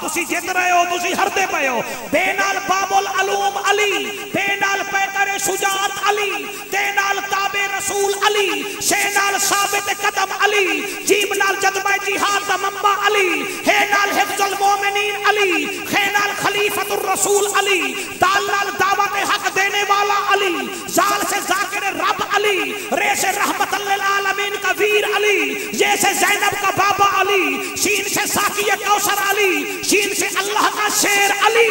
تسی جت رہے ہو تسی ہردے پے ہو بے نال باب العلوم علی بے نال پیکر شجاعت علی تے نال تابع رسول علی شے نال ثابت قدم علی جیم نال جذبہ جہاد دا منبع علی ہے نال حفظ المومنین علی خے نال خلیفۃ الرسول علی دال نال دعوت حق دینے والا علی زال سے ذاکر رب علی رے سے رحمت للعالمین کا ویر علی یہ سے زینب کا بابا علی شین سے ساقی کوثر علی شین سے اللہ کا شیر علی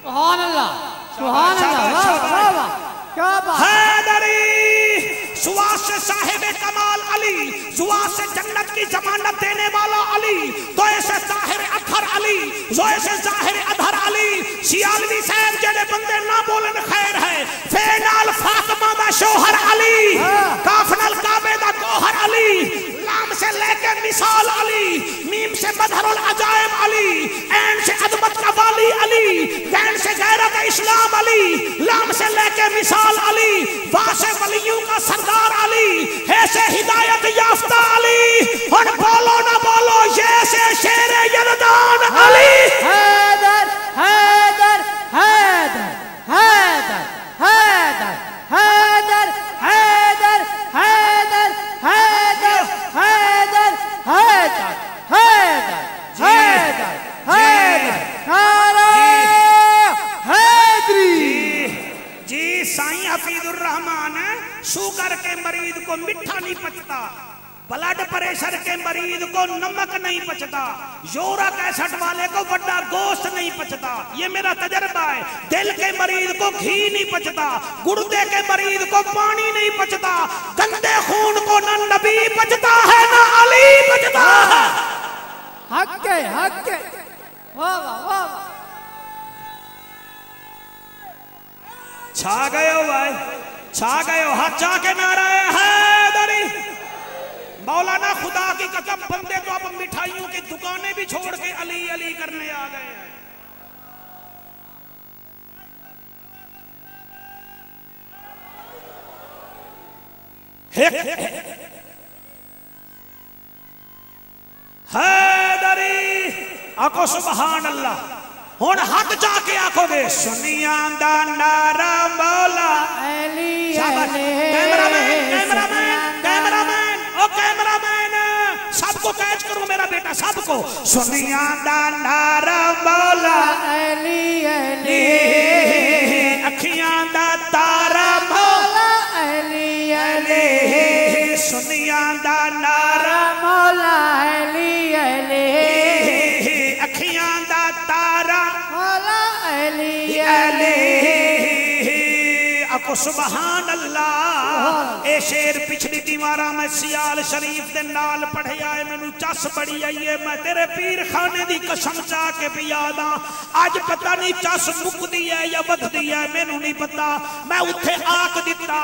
سبحان اللہ سبحان اللہ کیا بات حیدری سواس سے صاحب کمال علی سواس سے جنت کی ضمانت دینے والا علی دوئے سے ظاہر اطہر علی زوئے سے ظاہر اطہر علی سیالوی صاحب جڑے بندے نہ بولن خیر ہے فینال فاطمہ دا شوہر علی کافنال کعبے دا گوہر علی لام سے لے کے مثال علی میم سے مظہر العجائب علی این سے عظمت کا والی علی غین سے غیرت اسلام علی لام سے لے کے مثال علی با سے ولیوں کا سردار علی ہے سے ہدایت یافتہ علی اور بولو نہ بولو یہ سے شیر یلدان علی حیدر حیدر حیدر حیدر حیدر حیدر حیدر حیدر حیدر حیدر حیدر حیدر حیدر حیدر حیدری جی سائیں حفیظ الرحمن شوگر کے مریض کو مٹھا نہیں پچتا بلڈ پریشر کے مریض کو نمک نہیں پچتا یورک ایسڈ والے کو بڑا گوشت نہیں پچتا یہ میرا تجربہ ہے دل کے مریض کو گھی نہیں پچتا گردے کے مریض کو پانی نہیں پچتا گندے خون کو نہ نبی پچتا ہے نہ علی پچتا ہے حق ہے حق ہے واہ واہ واہ چھا گئے ہو بھائی چھا گئے ہو ہاتھ چاہ کے نعرہ حیدری مولانا خدا کی قسم بندے تو اب مٹھائیوں کی دکانیں بھی چھوڑ کے علی علی کرنے آ گئے حیدری آکو سبحان اللہ ہون حق جا کے آکھو گے سنیان دا نارا مولا علی سب کو کیچ کروں میرا بیٹا سب کو سنیان دا نارا مولا علی علی اکھیاں دا تارا مولا علی علی سنیان دا نارا مولا علی علی اکھیاں دا تارا مولا علی علی اکو سبحان اللہ اے شیر پچھلی دیوارہ میں سیال شریف دے نال پڑھے آئے میں نو چس بڑی آئیے میں تیرے پیر خانے دی قسم چاہ کے بھی یادا آج پتہ نہیں چس مک دی ہے یا ود دی ہے میں نو نہیں پتہ میں اتھے آگ دیتا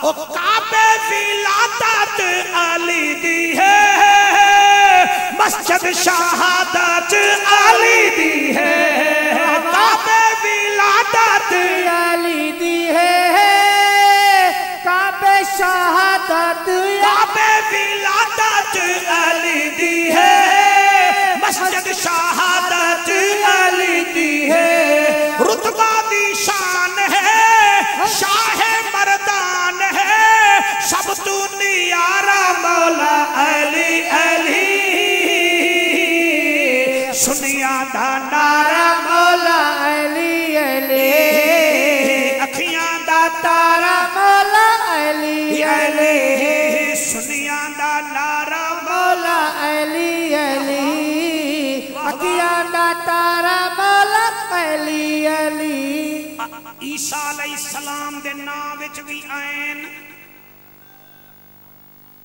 او کعبے ولادت علی دی ہے مسجد شہادت علی دی ہے کعبے ولادت علی دی ہے کعبے شہادت کعبے ولادت علی دی ہے مسجد شہادت علی دی ہے رتبہ دی شان ہے شاہ مردان ہے سب تو نیارہ مولا علی علی سنیا دا نارا مولا علی علی اکھیاں دا تارا مولا علی علی سنیا دا نارا مولا علی علی اکھیاں دا تارا مولا علی علی عیسیٰ علیہ السلام دے نام وچ بھی آئین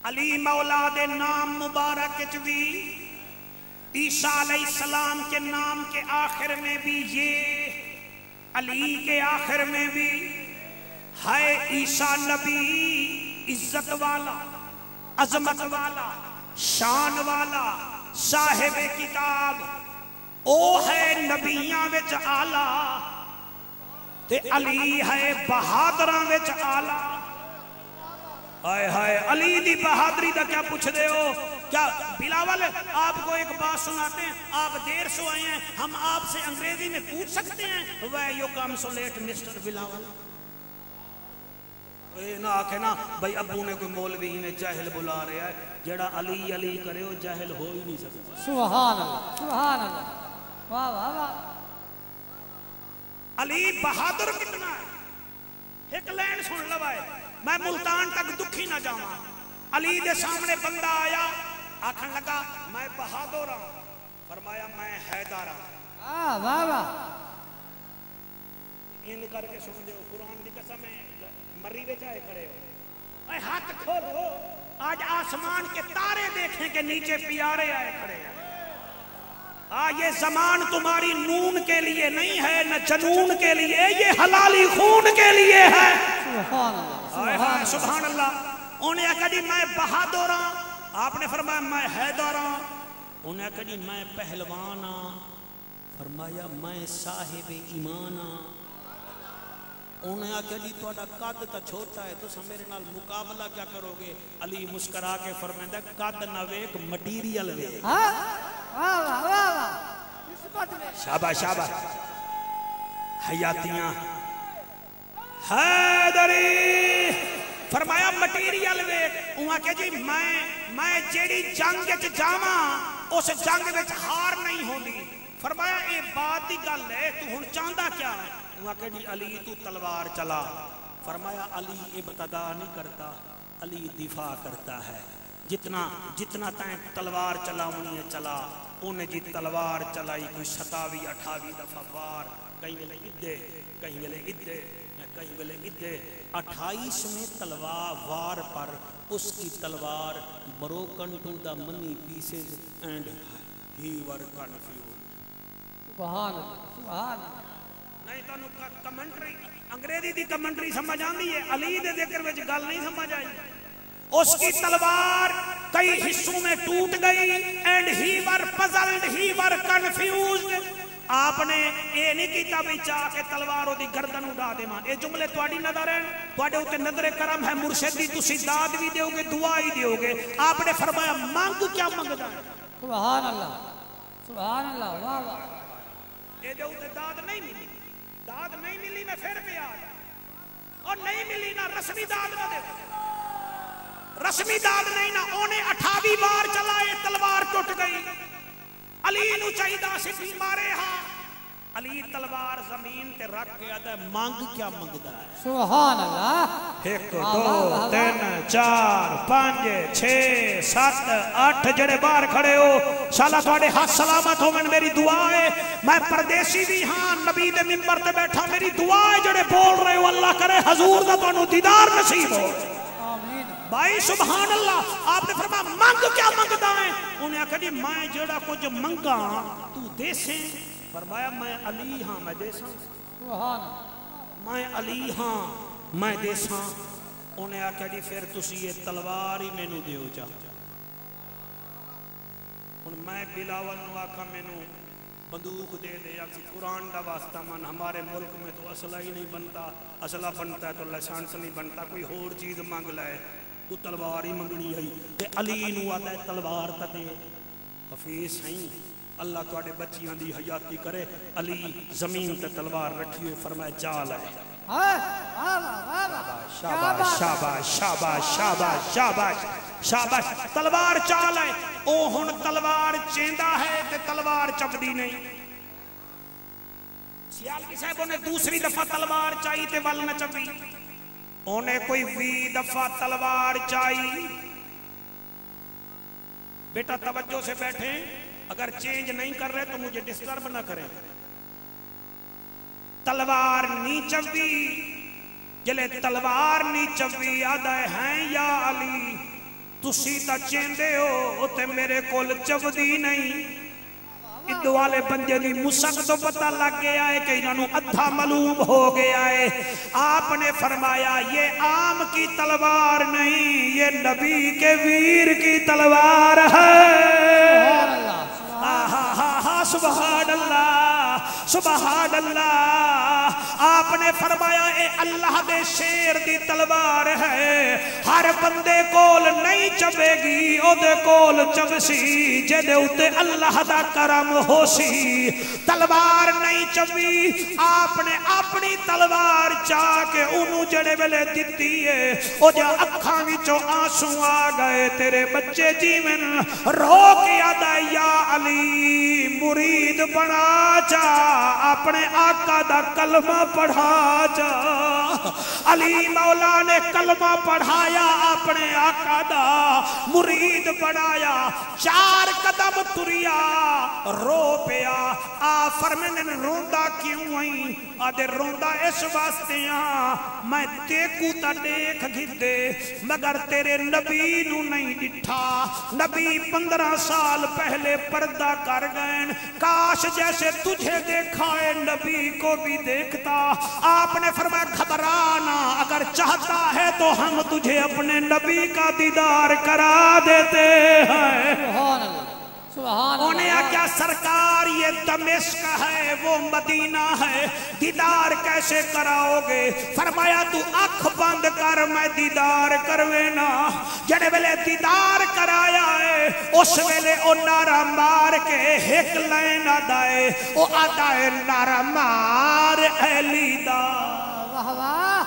علی مولا دے نام مبارک وچ بھی عیسیٰ علیہ السلام کے نام کے آخر میں بھی یہ علی کے آخر میں بھی ہے عیسیٰ نبی عزت والا عظمت والا شان والا صاحب کتاب او ہے نبیاں وچ آلہ تے علی ہے بہادراں وچ آلہ ہائے ہائے علی دی بہادری دا کیا پوچھ دے ہو کیا بلاول آپ کو ایک بات سناتے ہیں، آپ دیر سے آئے ہیں، ہم آپ سے انگریزی میں پوچھ سکتے ہیں why you come so late mister Bilawal? نہ آکھے نا بھائی ابو نے کوئی مولوی نے جاہل بلا رہا ہے، جڑا علی علی کرے وہ جاہل ہو ہی نہیں سکتا۔ سبحان اللہ سبحان اللہ، واہ واہ واہ۔ علی بہادر کتنا ہے، ایک لین سن لوائے، میں ملتان تک دکھی نہ جاؤں۔ علی دے سامنے بندہ آیا، آکھن لگا میں بہادر ہوں، فرمایا میں حیدر ہوں۔ واہ واہ، ان کر کے سن دے قرآن دی قسم ہے، مری بے چاہے کھڑے ہو، اے ہاتھ کھولو، آج آسمان کے تارے دیکھیں کہ نیچے پیارے آئے کھڑے ہیں۔ یہ زمان تمہاری نون کے لیے نہیں ہے نہ جنون کے لیے، یہ حلالی خون کے لیے ہے۔ سبحان اللہ سبحان اللہ۔ انہیں کہا جی میں بہادر ہوں، آپ نے فرمایا میں حیدر ہوں۔ انہیں کہا جی میں پہلوان ہوں، فرمایا میں صاحب ایمان ہوں۔ انہیں کہا جی تہاڈا قد تا چھوٹا ہے، تو میرے نال مقابلہ کیا کرو گے؟ علی مسکرا کے فرمایا قد نہ ویکھ مٹیریل ویکھ۔ شاباش شاباش، حیاتیاں حیدری، فرمایا مٹیریل ویکھ۔ انہاں کہ جی میں جیڑی جنگ وچ جاواں اس جنگ وچ ہار نہیں ہوندی۔ فرمایا اے بات دی گل ہے، تو ہن چاہندا کیا ہے؟ انہاں کہ جی علی تو تلوار چلا۔ فرمایا علی ابتدا نہیں کرتا، علی دفاع کرتا ہے۔ جتنا تائیں تلوار چلاونی ہے چلا، انہیں جی تلوار چلائی کوئی 27-28 دفعہ وار، کہیں ویلے ادھے کہیں ویلے ادھے کہیں ویلے ادھے، 28ویں تلوار وار پر اس کی تلوار broken to the many pieces and he were confused۔ سبحان اللہ سبحان اللہ۔ نہیں تو کمنٹری انگریزی دی کمنٹری سمجھ آندی ہے، علی دے ذکر وچ گل نہیں سمجھ آئی۔ اس کی تلوار کئی حصوں میں ٹوٹ گئی and he were puzzled, he were confused۔ آپ نے یہ نہیں کیتا بھی چاہ کے تلواروں دی گردن اڑا دے ماں۔ یہ جملے تواڈی نظر ہیں، تواڈے اوتے نظر کرم ہے مرشد دی، تسی داد بھی دیو گے دعا ہی دیو گے۔ آپ نے فرمایا مانگ کیا منگدا ہے؟ سبحان اللہ سبحان اللہ، واہ واہ۔ یہ دے اوتے داد نہیں ملی، داد نہیں ملی میں پھر پہ آ گیا، اور نہیں ملی نہ رسمی داد نہ دے، رسمی داد نہیں نہ اونے 28 بار چلائے تلوار ٹوٹ گئی۔ علی نو چاہیدہ سی مارے ہاں، علی تلوار زمین تے رکھ کے آدھا ہے مانگ کیا منگدا ہے؟ سبحان اللہ۔ 1 2 3 4 5 6 7 8 جڑے باہر کھڑے ہو، شالا تواڈے ہاتھ سلامت ہوون، میری دعا ہے۔ میں پردیسی بھی ہاں، نبی دے منبر تے بیٹھا، میری دعا ہے جڑے بول رہے ہو اللہ کرے حضور دا تانوں دیدار نصیب ہو۔ بھائی سبحان اللہ۔ آپ نے فرمایا مانگ کیا منگدا ہے؟ انہیں کہا جی میں جڑا کچھ منگا تو دے سے۔ فرمایا میں علی ہاں میں دے ساں، سبحان اللہ، میں علی ہاں میں دے ساں۔ انہیں کہا جی پھر تسی یہ تلوار ہی مینوں دیو جا۔ میں بلاول نو آکھا مینوں بندوق دے دے، یا قرآن دا واسطہ من، ہمارے ملک میں تو اسلحہ ہی نہیں بنتا، اسلحہ بنتا ہے تو لائسنس نہیں بنتا، کوئی اور چیز مانگ لائے، تو تلوار ہی منگنی ہے۔ تے علی نو آتا ہے تلوار تا دے۔ حفیظ ہیں اللہ تواڈے بچیاں دی حیاتی کرے۔ علی زمین تے تلوار رکھی ہوئی، فرمایا جا لے۔ شاباش شاباش شاباش شاباش شاباش شاباش، تلوار چال ہے۔ او ہن تلوار چیندا ہے تے تلوار چبدی نہیں۔ سیال کی صاحب نے دوسری دفعہ تلوار چاہی تے ول نہ چبی، انہیں کوئی 20 دفعہ تلوار چاہی۔ بیٹا توجہ سے بیٹھیں، اگر چینج نہیں کر رہے تو مجھے ڈسٹرب نہ کریں۔ تلوار نہیں چبی، جلے تلوار نہیں چبی آدھا ہیں یا علی تسی تا چیندے ہو تے میرے کول چبدی نہیں۔ ادھو والے بندے دی مسک تو پتہ لگ گیا ہے کہ انہوں ادھا معلوم ہو گیا ہے۔ آپ نے فرمایا یہ عام کی تلوار نہیں، یہ نبی کے ویر کی تلوار ہے۔ سبحان اللہ سبحان اللہ۔ آپ نے فرمایا اے اللہ دے شیر دی تلوار ہے، ہر بندے کول نہیں چبے گی، او دے کول چبسی جے دے اتے اللہ دا کرم ہو سی۔ تلوار نہیں چبی، آپ نے اپنی تلوار چاہ کے انہوں جڑے ویلے دیتی ہے، او جا اکھاں وچوں آنسو آ گئے، تیرے بچے جیون رو کے آدھا یا علی مرید بنا جا، اپنے آقا دا کلمہ پڑھا جا۔ علی مولا نے کلمہ پڑھایا، اپنے آقا دا مرید بنایا، 4 قدم تریا، رو پیا۔ آ فرمانے روندا کیوں آئی؟ آدھے روندا اس واسطے میں دیکھوں تا دیکھ گھدے مگر تیرے نبی نو نہیں ڈٹھا۔ نبی 15 سال پہلے پردہ کر گئے، کاش جیسے تجھے دیکھا ہے نبی کو بھی دیکھتا۔ آپ نے فرمایا گھبرانا، اگر چاہتا ہے تو ہم تجھے اپنے نبی کا دیدار کرا دیتے ہیں۔ سبحان اللہ، سبحان اللہ۔ انہیں کیا سرکار یہ دمشق ہے وہ مدینہ ہے، دیدار کیسے کراؤ گے؟ فرمایا تو آنکھ بند کر میں دیدار کروینا۔ جڑے ویلے دیدار کرایا ہے اس ویلے او نعرہ مار کے ایک لائن آدائے، او آدائے نعرہ مار اہلی دا۔ واہ واہ،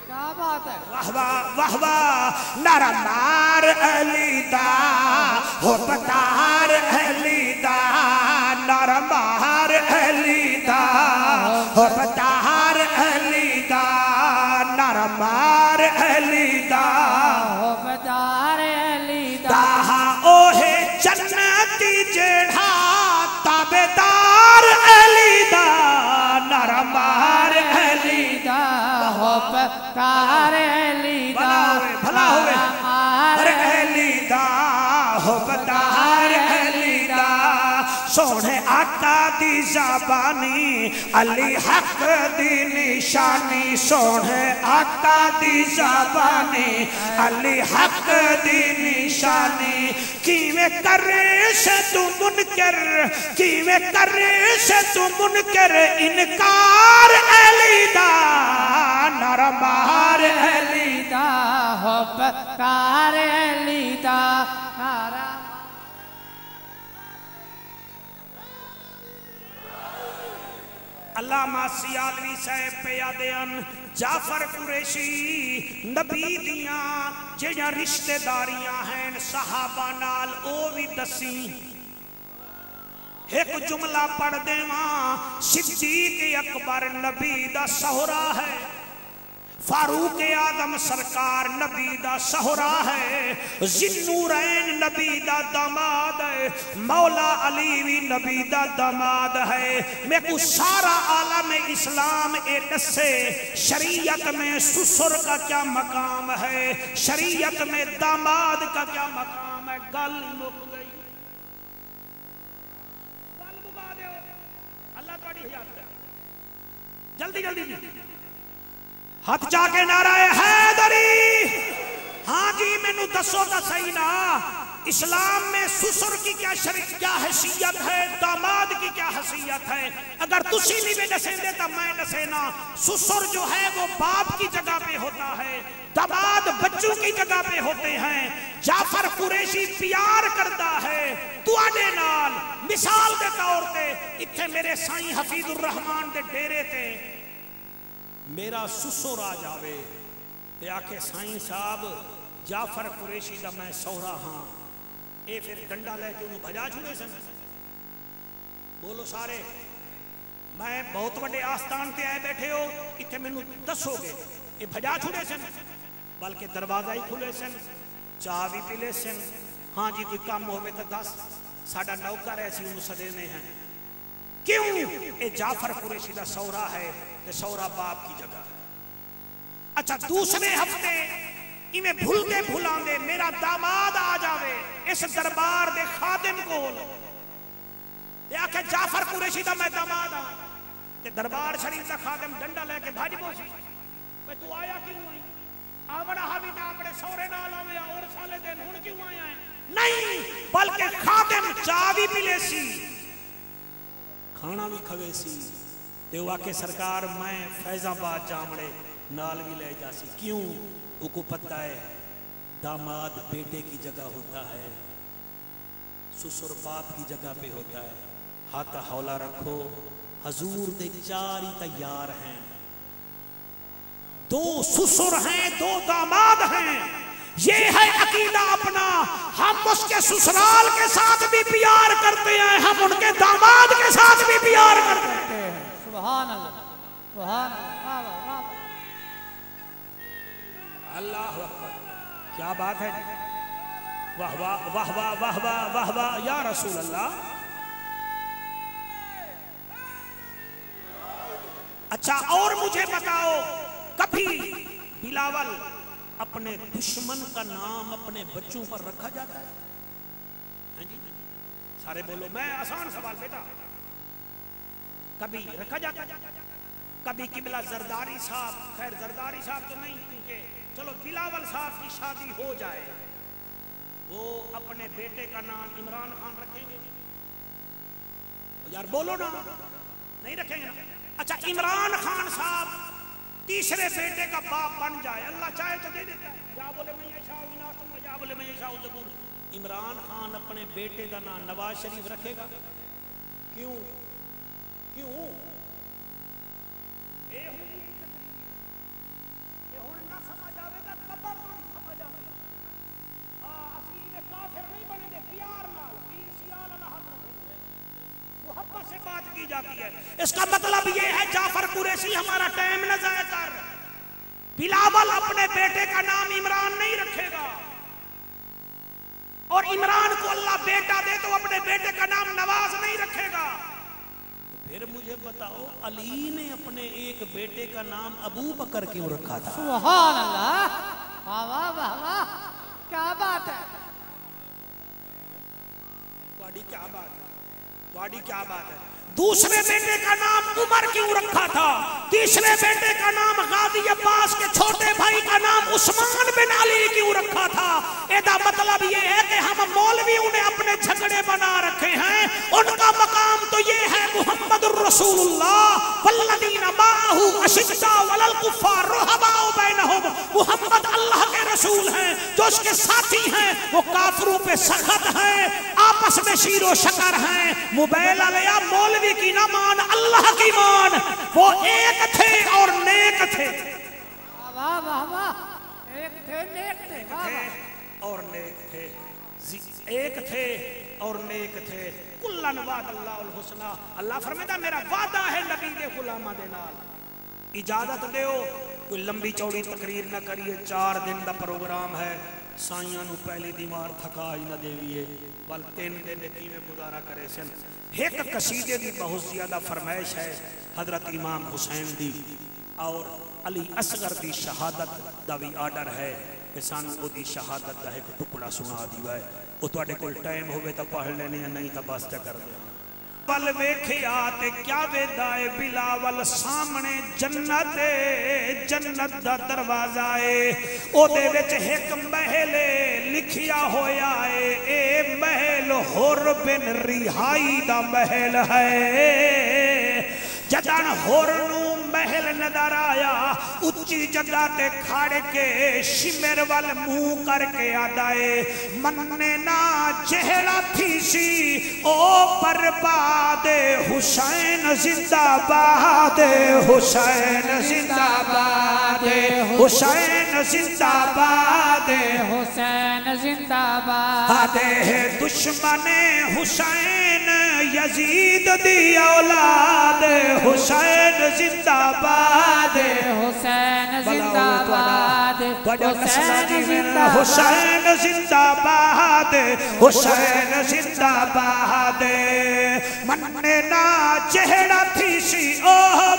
کیا بات ہے! واہ واہ واہ واہ، نعرہ مار اہلی دا، ہو بتار اہلی دا، نعرہ مار اہلی دا، ہو بتار اہلی دا، نعرہ مار اہلی دا، ہو بدار علی دا، داہا اوہے جنتی جیڑھا تابدار اہلی دا، نعرہ مار اہلی دا۔ ہو بدار علی دا، بھلا ہوئے ارے اہلی دا، ہو بدار اہلی دا۔ سونے آقا دی زبانی علی حق دی نشانی، سونے آقا دی زبانی علی حق دی نشانی۔ کیویں کرے سے تو منکر، کیویں کرے سے تو منکر انکار اہلی دا، نعرہ مار اہلی دا، ہو بدار علی دا، نعرہ علامہ سیالوی صاحب پہ یادیاں جعفر قریشی نبی دیاں جیہاں رشتہ داریاں ہیں صحابہ نال او بھی دسی۔ ایک جملہ پڑھ دے ماں، صدیق اکبر نبی دا سہرا ہے، فاروق اعظم سرکار نبی دا سہرا ہے، ذوالنورین نبی دا داماد ہے، مولا علی بھی نبی دا داماد ہے۔ میں کو سارا عالم اسلام ایک سے شریعت میں سسر کا کیا مقام ہے، شریعت میں داماد کا کیا مقام ہے۔ گل مک گئی، گل مکا دیو، اللہ تھوڑی حیات ہے۔ جلدی جلدی جی ہاتھ جا کے نعرہ حیدری۔ ہاں جی مینوں دسو تا صحیح نا، اسلام میں سسر کی کیا حیثیت ہے، داماد کی کیا حیثیت ہے؟ اگر تسی نہیں بھی دسیں دے تا میں دسینا۔ سسر جو ہے وہ باپ کی جگہ پہ ہوتا ہے، داماد بچوں کی جگہ پہ ہوتے ہیں۔ جعفر قریشی پیار کرتا ہے تواڈے نال، مثال دے طور تے اتھے میرے سائیں حفیظ الرحمان دے ڈیرے تے میرا سسر آ جاوے تے آکھے سائیں صاحب جعفر قریشی دا میں سہرا ہاں، اے پھر ڈنڈا لے کے انہوں بھجا چھوڑے سن۔ بولو سارے، میں بہت بڑے آستان تے آئے بیٹھے ہو، اتھے میں دسو گے اے بھجا چھوڑے سن؟ بلکہ دروازہ ہی کھلے سن، چاہ بھی پلے سن۔ ہاں جی کوئی کام ہوئے تو دس، ساڑھا نوکر ایسی انہوں سدینے ہیں۔ کیوں؟ اے جعفر قریشی دا سہرا ہے، تے سہرا باپ کی جگہ ہے۔ اچھا دوسرے ہفتے ایمیں بھول دے بھولان دے میرا داماد آ جاوے اس دربار دے خادم کول، تے آکھے جعفر قریشی دا میں داماد آ، تے دربار شریف دا خادم ڈنڈا لے کے بھاج بوسی، بھئی تو آیا کیوں آئی؟ آوڑا ہاوی تا اپنے سورے نال آوے اور سالے دن ہون کیوں آیا ہے؟ نہیں، بلکہ خادم چاہ بھی پلے سی، کھانا بھی کھوے سی، تے واقع سرکار میں فیض آباد جامڑے نال بھی لے جاسی کیوں او کو پتہ ہے داماد بیٹے کی جگہ ہوتا ہے سسر باپ کی جگہ پہ ہوتا ہے ہاتھ ہولا رکھو حضور دے چار ہی تیار ہیں دو سسر ہیں دو داماد ہیں یہ ہے عقیدہ اپنا ہم اس کے سسرال کے ساتھ بھی پیار کرتے ہیں ہم ان کے داماد کے ساتھ بھی پیار کرتے ہیں سبحان اللہ سبحان اللہ اللہ اکبر کیا بات ہے واہ واہ واہ واہ واہ واہ واہ واہ یا رسول اللہ اچھا اور مجھے بتاؤ کبھی بلاول اپنے دشمن کا نام اپنے بچوں پر رکھا جاتا ہے ہاں جی سارے بولو میں آسان سوال بیٹا کبھی رکھا جاتا ہے کبھی قبلہ زرداری صاحب خیر زرداری صاحب تو نہیں کیونکہ چلو بلاول صاحب کی شادی ہو جائے وہ اپنے بیٹے کا نام عمران خان رکھیں گے یار بولو نا نہیں رکھیں گے نا اچھا عمران خان صاحب تیسرے بیٹے کا باپ بن جائے اللہ چاہے تو دے دیتا ہے یا بولے میں یشاء وناسم یا بولے میں یشاء ذکور عمران خان اپنے بیٹے کا نام نواز شریف رکھے گا کیوں کیوں اے ہن نہ سمجھ آوے گا قبر نہیں سمجھ آوے اسی کافر نہیں بنے دے پیار نال پیر سیال اللہ رکھے محبت سے بات کی جاتی ہے اس کا مطلب یہ ہے جعفر قریشی ہمارا ٹائم نہ ضائع کر بلاول اپنے بیٹے کا نام عمران نہیں رکھے گا اور عمران کو اللہ بیٹا دے تو اپنے بیٹے کا نام نواز نہیں رکھے گا پھر مجھے بتاؤ علی نے اپنے ایک بیٹے کا نام ابو بکر کیوں رکھا تھا سبحان اللہ واہ واہ واہ واہ کیا بات ہے تواڈی کیا بات ہے تواڈی کیا بات ہے دوسرے بیٹے کا نام عمر کیوں رکھا تھا تیسرے بیٹے کا نام غازی عباس کے چھوٹے بھائی کا نام عثمان بن علی کیوں رکھا تھا ایدا مطلب یہ ہے کہ ہم مولویوں نے اپنے جھگڑے بنا رکھے ہیں ان کا مقام تو یہ ہے محمد الرسول اللہ والذین معہ اشداء علی الکفار رحماء بینہم محمد اللہ کے رسول ہیں جو اس کے ساتھی ہیں وہ کافروں پہ سخت ہیں آپس میں شیر و شکر ہیں موبائل علیہ مولوی کی نہ مان اللہ کی مان وہ ایک تھے اور نیک تھے واہ واہ واہ ایک تھے نیک تھے اور نیک تھے ایک تھے اور نیک تھے کلن وعد اللہ الحسنہ اللہ فرماتا میرا وعدہ ہے نبی دے غلاماں دے نال اجازت دیو کوئی لمبی چوڑی تقریر نہ کریے 4 دن دا پروگرام ہے سائیاں نو پہلی دیوار تھکا ہی نہ دیویے بل 3 دن کیویں گزارا کرے سن ایک قصیدے دی بہت زیادہ فرمائش ہے حضرت امام حسین دی اور علی اصغر دی شہادت دا بھی آرڈر ہے کہ سانو او دی شہادت دا ایک ٹکڑا سنا دیوا ہے او تواڈے کول ٹائم ہوے تا پڑھ لینے نہیں تا بس چ کر دے پل ویکھیا تے کیا ویدا اے بلاول سامنے جنت دا دروازہ اے او دے وچ ایک محل لکھیا ہویا اے اے محل حر بن رہائی دا محل ہے جدن حر نو محل نظر آیا اچھی جگہ تے کھڑ کے شمر وال منہ کر کے آدائے مننے نا چہرہ تھی سی او برباد حسین زندہ باد حسین زندہ باد حسین زندہ باد حسین زندہ باد دشمن حسین یزید دی اولاد حسین زندہ باد حسین زندہ باد حسین زندہ باد حسین زندہ باد مننے نا چہرہ تھی سی او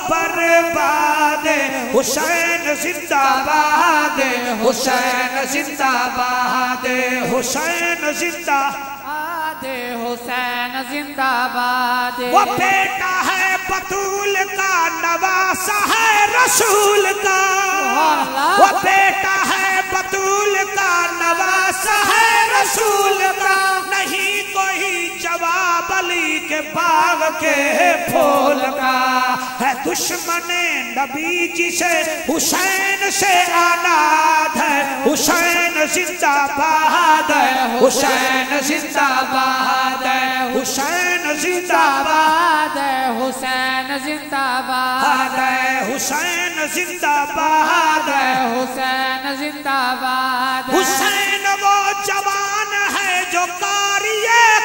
برباد حسین زندہ باد حسین زندہ باد حسین زندہ باد حسین زندہ باد وہ بیٹا ہے بطول کا نواسا ہے رسول کا وہ بیٹا ہے بطول کا نواسا ہے رسول کا نہیں کوئی جواب علی کے باغ کے پھول کا ہے دشمن نبی جسے حسین سے آناد ہے حسین زندہ باد ہے حسین زندہ باد ہے حسین زندہ باد ہے حسین زندہ باد ہے حسین زندہ باد ہے حسین زندہ باد حسین وہ جوان ہے جو قاری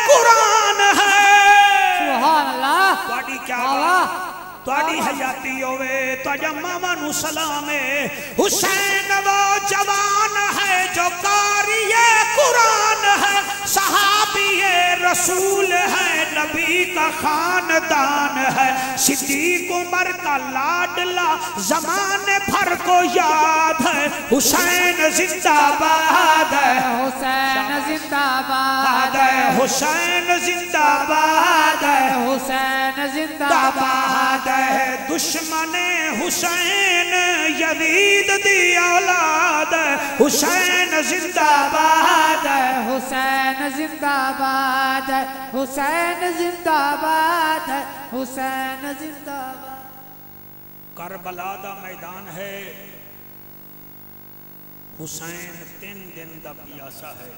قرآن ہے سبحان اللہ تواڈی کیا بات تواڈی حیاتی ہوئے تواڈا ماما نو سلام ہے حسین وہ جوان ہے جو قاری قرآن ہے صحابی رسول ہے نبی کا خاندان ہے صدیق عمر کا لاڈلا زمانے بھر کو یاد ہے حسین زندہ باد ہے حسین زندہ باد ہے حسین زندہ باد ہے حسین زندہ باد ہے دشمن حسین یزید دی اولاد ہے حسین زندہ باد ہے حسین زندہ باد ہے حسین زندہ باد ہے حسین زندہ باد کربلا دا میدان ہے حسین 3 دن دا پیاسا ہے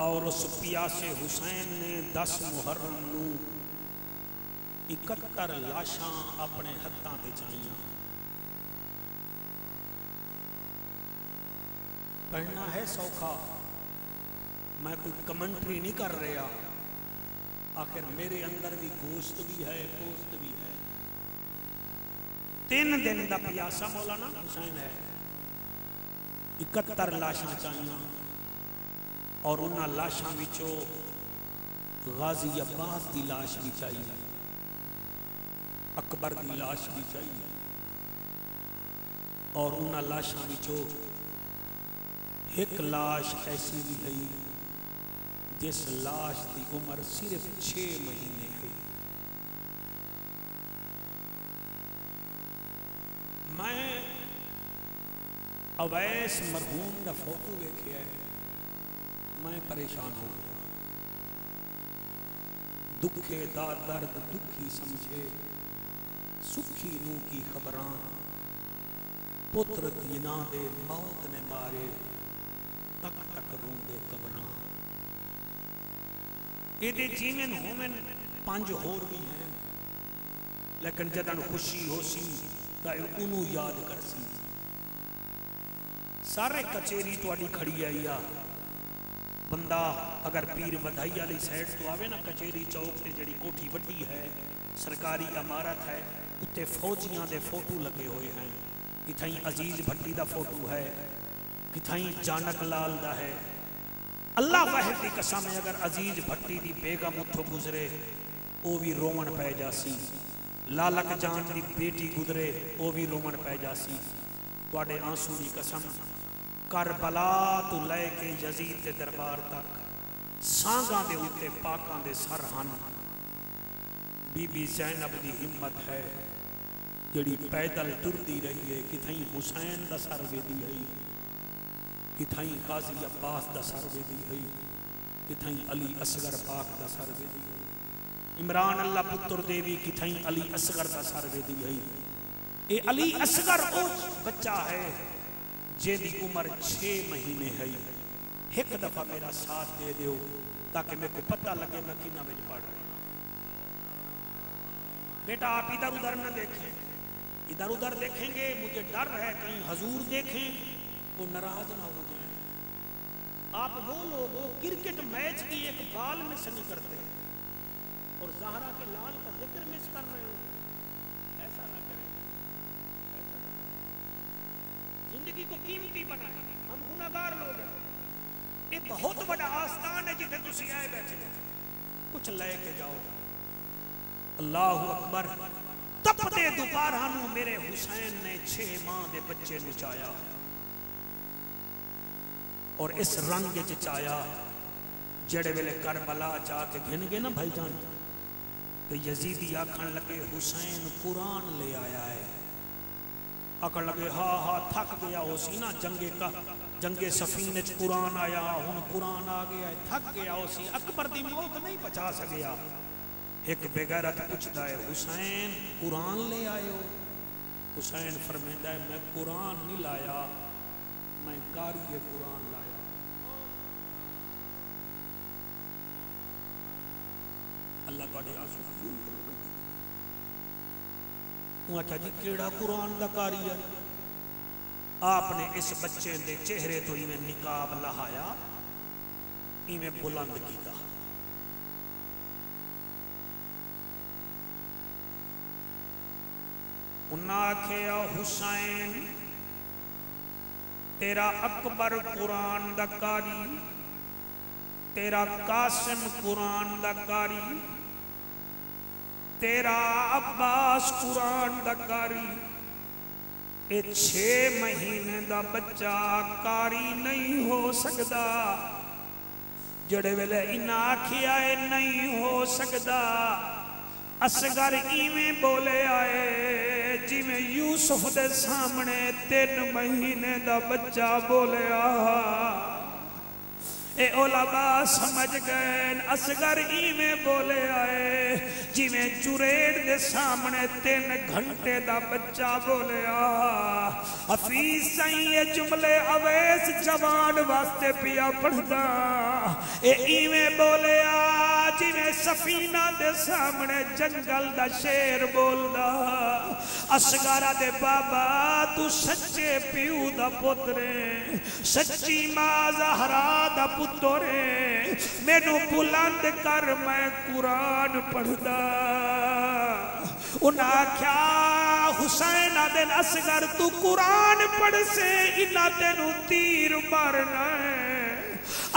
اور اس پیاسے حسین نے 10 محرم نو 71 لاشاں اپنے ہتھاں تے چائیاں پڑھنا ہے سوکھا میں کوئی کمنٹری نہیں کر رہا آخر میرے اندر بھی گوشت بھی ہے گوشت بھی ہے 3 دن دا پیاسا مولانا حسین ہے 71 لاشاں چائیاں اور انہاں لاشاں وچوں غازی عباس دی لاش بھی چاہیے اکبر دی لاش بھی چاہیے اور انہاں لاشاں وچوں ایک لاش ایسی بھی ہے جس لاش دی عمر صرف 6 مہینے ہے میں اویس مرحوم دا فوٹو دیکھیا ہے میں پریشان ہو گیا دکھے دا درد دکھی سمجھے سکھی نو کی خبراں پتر دینا دے موت نے مارے تک تک روندے قبراں ایدے جیمن ہومن 5 ہور بھی ہیں لیکن جدن خوشی ہو سی تا انہوں یاد کر سی سارے کچیری تو آڈی کھڑی آئی بندہ اگر پیر ودھائی علی سائٹ تو آوے نا کچیری چوک تے جڑی کوٹھی وڈی ہے سرکاری عمارت ہے اتے فوجیاں دے فوٹو لگے ہوئے ہیں کتھائیں عزیز بھٹی دا فوٹو ہے کتھائیں جانک لال دا ہے اللہ واحد دی قسم ہے اگر عزیز بھٹی دی بیگم اتھو گزرے او بھی رومن پہ جاسی لالک جان دی بیٹی گزرے او بھی رومن پہ جاسی توڑے آنسو دی قسم کربلا تو لے کے یزید دے دربار تک سانگاں دے ہوتے پاکاں دے سر ہن بی بی زینب دی ہمت ہے جڑی پیدل ٹردی رہی ہے کتھائیں حسین دا سر وے دی ہے کتھائیں غازی عباس دا سر وے دی ہے کتھائیں علی اصغر پاک دا سر وے دی ہے عمران اللہ پتر دیوی کتھائیں علی اصغر دا سر وے دی ہے اے علی اصغر او بچہ ہے جے دی عمر 6 مہینے ہے ایک دفعہ میرا ساتھ دے دیو تاکہ میں کو پتہ لگے میں کنہ میں پڑھ رہا بیٹا آپ ادھر ادھر نہ دیکھیں ادھر ادھر دیکھیں گے مجھے ڈر ہے کہیں حضور دیکھیں وہ ناراض نہ ہو جائیں آپ وہ لوگ وہ کرکٹ میچ کی ایک بال مس نہیں کرتے اور زہرا کے لال کا ذکر مس کر رہے ہو ایسا نہ کریں زندگی کو قیمتی بنائیں ہم گناہگار لوگ ہیں یہ بہت بڑا آستان ہے جتنے تسی آئے بیٹھے کچھ لے کے جاؤ اللہ اکبر تب دے دوبارہ نو میرے حسین نے 6 ماہ دے بچے نچایا اور اس رنگ چایا جڑے ویلے کربلا جا کے گھن گئے نا بھائی جان کہ یزیدی آکھن لگے حسین قرآن لے آیا ہے آکھن لگے ہاں ہاں تھک گیا ہو سی نا جنگ سفین قرآن آیا ہن قرآن آ گیا تھک گیا اسی اکبر دی موت نہیں بچا سکیا ایک بغیرت پوچھتا ہے حسین قرآن لے آئے ہو حسین فرمائندا ہے میں قرآن نہیں لایا میں قاری قرآن لایا اللہ تواڈے آنسو قبول کرے وہ آخیا جی کیڑا قرآن دا قاری ہے آپ نے اس بچے دے چہرے تو ایویں نقاب لہایا ایویں بلند کیتا انہاں آکھیا حسین تیرا اکبر قرآن دا قاری تیرا قاسم قرآن دا قاری تیرا عباس قرآن دا قاری اے 6 مہینے دا بچہ قاری نہیں ہو سکدا جڑے ویلے انہاں آکھیا اے نہیں ہو سکدا اصغر ایویں بولے آئے جویں یوسف دے سامنے 3 مہینے دا بچہ بولے اے علماء سمجھ گئے اصغر ایویں بولے آئے جویں جریڑ دے سامنے 3 گھنٹے دا بچہ بولے حفیظ سائیں یہ جملے اویس جوان واسطے پیا پڑھدا اے ایویں بولے جویں سفینہ دے سامنے جنگل دا شیر بولدا اصغر دے بابا تو سچے پیو دا پترے سچی ماں زہرا دا پترے مینوں بلند کر میں قرآن پڑھدا انہاں آکھیا حسین دن اصغر تو قرآن پڑھ سے انہاں تینوں تیر مارنا ہے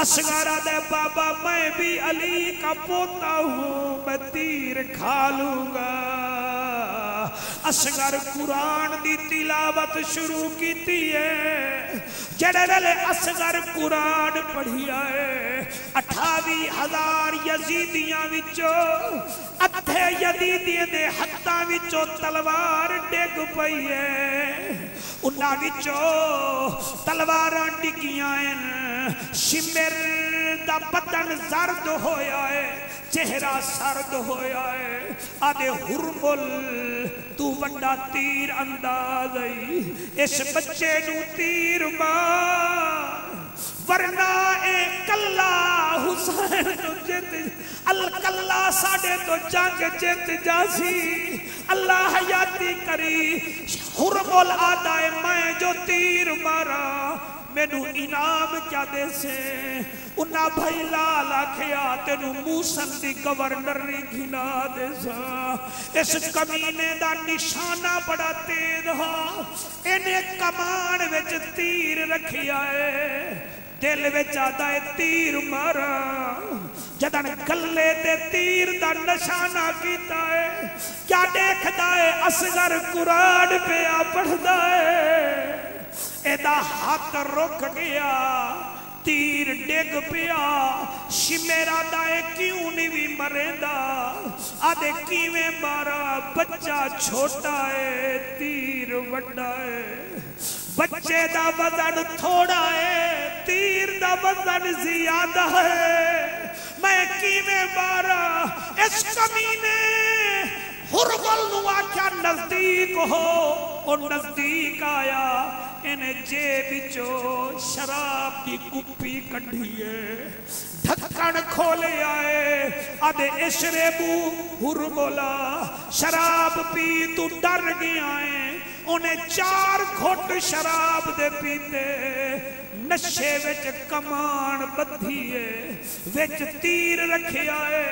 اصغر دے بابا میں بھی علی کا پوتا ہوں میں تیر کھا لوں گا اصغر قرآن دی تلاوت شروع کیتی ہے جڑے ویلے اصغر قرآن پڑھیا ہے 28,000 یزیدیاں وچوں ادھے یزیدیاں دے ہتھاں وچوں تلوار ڈگ پئی ہے انہاں وچوں تلواراں ڈگیاں ہیں شمر دا بدن زرد ہویا ہے چہرہ سرد ہویا ہے آدھے حرمل تو بڑا تیر انداز آئی اس بچے نو تیر مار ورنہ اے کلا حسین تو جت الکلا ساڑے تو جنگ جت جاسی اللہ حیاتی کری حرمل آدھائے میں جو تیر مارا مینوں انعام کیا دے سے انہاں بھائی لالا کھیا تینوں موسم دی گورنری گھنا دے سا اس کمینے دا نشانہ بڑا تیز ہاں انہیں کمان وچ تیر رکھیا ہے دل وچ آدھا ہے تیر مارا جدن گلے تے تیر دا نشانہ کیتا ہے کیا دیکھتا ہے اصغر قرآن پہ آ پڑھتا ہے ایدہ ہاتھ رک گیا تیر ڈگ پیا شمیرہ دائے کیوں نہیں بھی مریندا آدھے کیویں مارا بچہ چھوٹا ہے تیر وڈا ہے بچے دا وزن تھوڑا ہے تیر دا وزن زیادہ ہے میں کیویں مارا اس کمینے حرمل نوا کیا نزدیک ہو اور نزدیک آیا انہیں جیب شراب کی کپی کڑھیے ڈھکن کھولے آئے آدھے اشربو حرملا شراب پی تو ڈر گیا آئے انہیں 4 گھٹ شراب دے پیتے نشے وچ کمان بدھیے وچ تیر رکھے آئے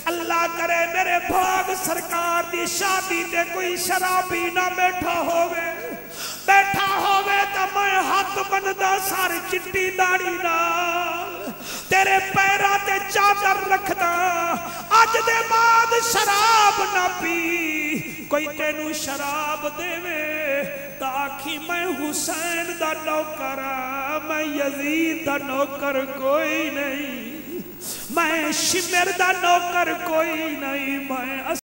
اللہ کرے میرے بھاگ سرکار دی شادی تے کوئی شرابی نہ بیٹھا ہوئے تا میں ہاتھ بندہ ساری چٹی داڑی نال تیرے پیرا تے چادر رکھدا اج دے بعد شراب نہ پی کوئی تینوں شراب دے وے تاکہ میں حسین دا نوکر میں یزید دا نوکر کوئی نہیں میں شمر دا نوکر کوئی نہیں میں